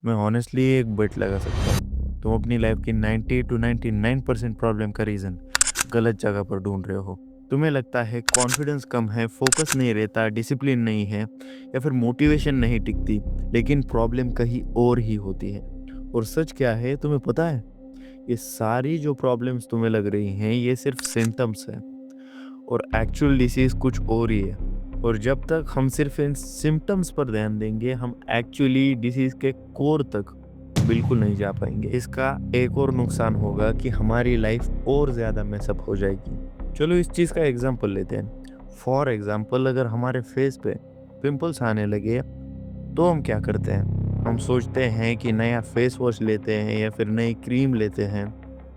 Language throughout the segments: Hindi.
मैं ऑनेस्टली एक बेट लगा सकता हूँ, तुम अपनी लाइफ की 90 टू 99% प्रॉब्लम का रीज़न गलत जगह पर ढूंढ रहे हो। तुम्हें लगता है कॉन्फिडेंस कम है, फोकस नहीं रहता, डिसिप्लिन नहीं है या फिर मोटिवेशन नहीं टिकती, लेकिन प्रॉब्लम कहीं और ही होती है। और सच क्या है तुम्हें पता है? ये सारी जो प्रॉब्लम्स तुम्हें लग रही हैं ये सिर्फ सिम्टम्स हैं और एक्चुअल डिसीज कुछ और ही है। और जब तक हम सिर्फ इन सिम्टम्स पर ध्यान देंगे हम एक्चुअली डिसीज के कोर तक बिल्कुल नहीं जा पाएंगे। इसका एक और नुकसान होगा कि हमारी लाइफ और ज़्यादा मेसअप हो जाएगी। चलो इस चीज़ का एग्जांपल लेते हैं। फॉर एग्जांपल अगर हमारे फेस पे पिंपल्स आने लगे तो हम क्या करते हैं? हम सोचते हैं कि नया फेस वॉश लेते हैं या फिर नई क्रीम लेते हैं,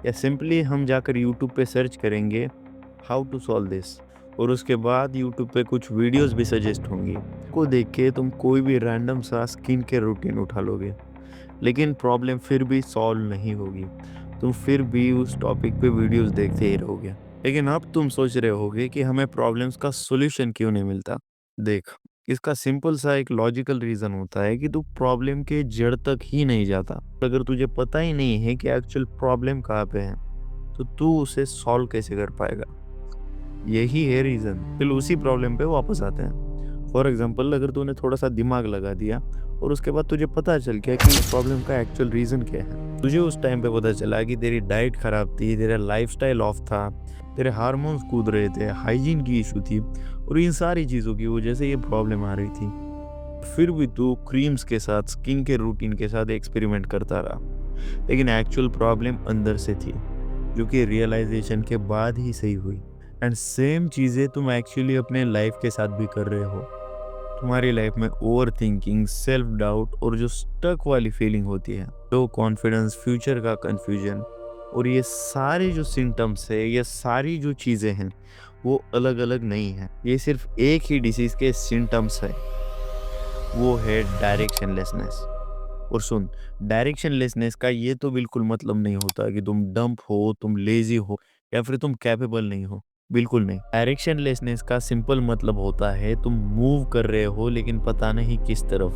या सिंपली हम जाकर यूट्यूब पे सर्च करेंगे हाउ टू सॉल्व दिस, और उसके बाद यूट्यूब पे कुछ वीडियोस भी सजेस्ट होंगी। को देख के तुम कोई भी रैंडम सा स्किन केयर रूटीन उठा लोगे, लेकिन प्रॉब्लम फिर भी सॉल्व नहीं होगी। तुम फिर भी उस टॉपिक पे वीडियोस देखते ही रहोगे। लेकिन अब तुम सोच रहे होगे कि हमें प्रॉब्लम्स का सॉल्यूशन क्यों नहीं मिलता। देख, इसका सिंपल सा एक लॉजिकल रीज़न होता है कि तू प्रॉब्लम के जड़ तक ही नहीं जाता। अगर तुझे पता ही नहीं है कि एक्चुअल प्रॉब्लम कहाँ पे है, तो तू उसे सॉल्व कैसे कर पाएगा? यही है रीज़न। फिर उसी प्रॉब्लम पे वापस आते हैं। फॉर एग्जांपल अगर तूने थोड़ा-सा दिमाग लगा दिया और उसके बाद तुझे पता चल गया कि इस प्रॉब्लम का एक्चुअल रीज़न क्या है। तुझे उस टाइम पे पता चला कि तेरी डाइट खराब थी, तेरा लाइफ़स्टाइल ऑफ था, तेरे हार्मोन्स कूद रहे थे, हाइजीन की इश्यू थी और इन सारी चीज़ों की वजह से ये प्रॉब्लम आ रही थी। फिर भी तू क्रीम्स के साथ, स्किन केयर रूटीन के साथ एक्सपेरिमेंट करता रहा। लेकिन एक्चुअल प्रॉब्लम अंदर से थी, जो कि रियलाइज़ेशन के बाद ही सही हुई। एंड सेम चीज़ें तुम एक्चुअली अपने लाइफ के साथ भी कर रहे हो। तुम्हारी लाइफ में ओवर थिंकिंग, सेल्फ डाउट और जो स्टक वाली फीलिंग होती है, लो कॉन्फिडेंस, फ्यूचर का कंफ्यूजन, और ये सारे जो सिम्टम्स है, ये सारी जो चीज़ें हैं वो अलग अलग नहीं है। ये सिर्फ एक ही डिसीज़ के सिम्टम्स है, वो है डायरेक्शनलेसनेस। और सुन, डायरेक्शनलेसनेस का ये तो बिल्कुल मतलब नहीं होता कि तुम डंप हो, तुम लेजी हो या फिर तुम कैपेबल नहीं हो। बिल्कुल नहीं। डायरेक्शनलेसनेस का सिंपल मतलब होता है तुम मूव कर रहे हो लेकिन पता नहीं किस तरफ।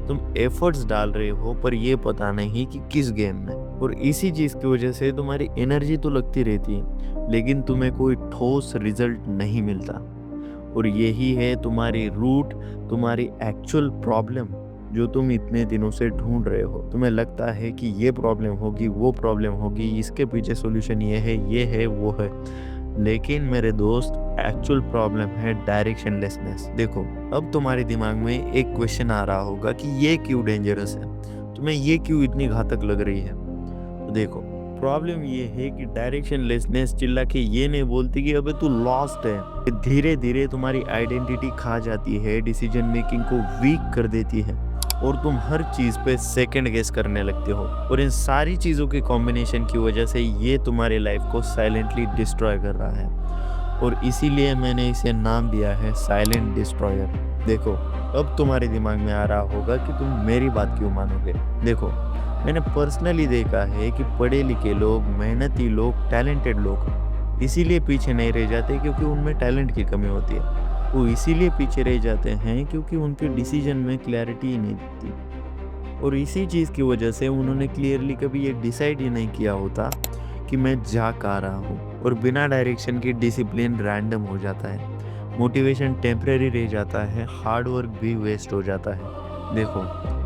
तुम एफर्ट्स डाल रहे हो पर ये पता नहीं कि किस गेम में। और इसी चीज़ की वजह से तुम्हारी एनर्जी तो लगती रहती है लेकिन तुम्हें कोई ठोस रिजल्ट नहीं मिलता। और यही है तुम्हारी रूट, तुम्हारी एक्चुअल प्रॉब्लम जो तुम इतने दिनों से ढूंढ रहे हो। तुम्हें लगता है कि ये प्रॉब्लम होगी, वो प्रॉब्लम होगी, इसके पीछे सॉल्यूशन ये है, वो है। लेकिन मेरे दोस्त, एक्चुअल प्रॉब्लम है डायरेक्शनलेसनेस। देखो, अब तुम्हारे दिमाग में एक क्वेश्चन आ रहा होगा कि ये क्यों डेंजरस है, तुम्हें ये क्यों इतनी घातक लग रही है। तो देखो, प्रॉब्लम ये है कि डायरेक्शनलेसनेस चिल्ला के ये नहीं बोलती कि अबे तू लॉस्ट है। धीरे धीरे तुम्हारी आइडेंटिटी खा जाती है, डिसीजन मेकिंग को वीक कर देती है और तुम हर चीज़ पे सेकंड गेस करने लगते हो। और इन सारी चीज़ों के कॉम्बिनेशन की वजह से ये तुम्हारी लाइफ को साइलेंटली डिस्ट्रॉय कर रहा है। और इसीलिए मैंने इसे नाम दिया है साइलेंट डिस्ट्रॉयर। देखो, अब तुम्हारे दिमाग में आ रहा होगा कि तुम मेरी बात क्यों मानोगे। देखो, मैंने पर्सनली देखा है कि पढ़े लिखे लोग, मेहनती लोग, टैलेंटेड लोग इसीलिए पीछे नहीं रह जाते क्योंकि उनमें टैलेंट की कमी होती है। वो इसीलिए पीछे रह जाते हैं क्योंकि उनके डिसीजन में क्लैरिटी ही नहीं दिखती। और इसी चीज़ की वजह से उन्होंने क्लियरली कभी ये डिसाइड ही नहीं किया होता कि मैं जा कहाँ रहा हूँ। और बिना डायरेक्शन के डिसिप्लिन रैंडम हो जाता है, मोटिवेशन टेम्परेरी रह जाता है, हार्ड वर्क भी वेस्ट हो जाता है। देखो,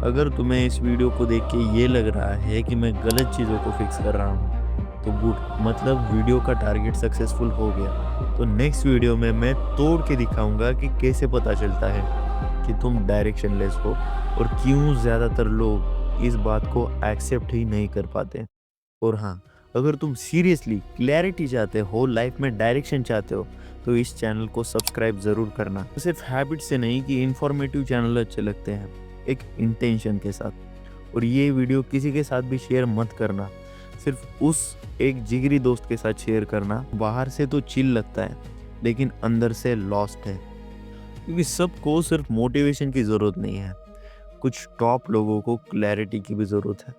अगर तुम्हें इस वीडियो को देख के ये लग रहा है कि मैं गलत चीज़ों को फिक्स कर रहा हूँ, तो गुड, मतलब वीडियो का टारगेट सक्सेसफुल हो गया। तो नेक्स्ट वीडियो में मैं तोड़ के दिखाऊंगा कि कैसे पता चलता है कि तुम डायरेक्शनलेस हो और क्यों ज़्यादातर लोग इस बात को एक्सेप्ट ही नहीं कर पाते। और हाँ, अगर तुम सीरियसली क्लैरिटी चाहते हो, लाइफ में डायरेक्शन चाहते हो, तो इस चैनल को सब्सक्राइब ज़रूर करना। सिर्फ हैबिट से नहीं कि इन्फॉर्मेटिव चैनल अच्छे लगते हैं, एक इंटेंशन के साथ। और ये वीडियो किसी के साथ भी शेयर मत करना, सिर्फ उस एक जिगरी दोस्त के साथ शेयर करना। बाहर से तो चिल लगता है लेकिन अंदर से लॉस्ट है, क्योंकि सबको सिर्फ मोटिवेशन की ज़रूरत नहीं है, कुछ टॉप लोगों को क्लैरिटी की भी ज़रूरत है।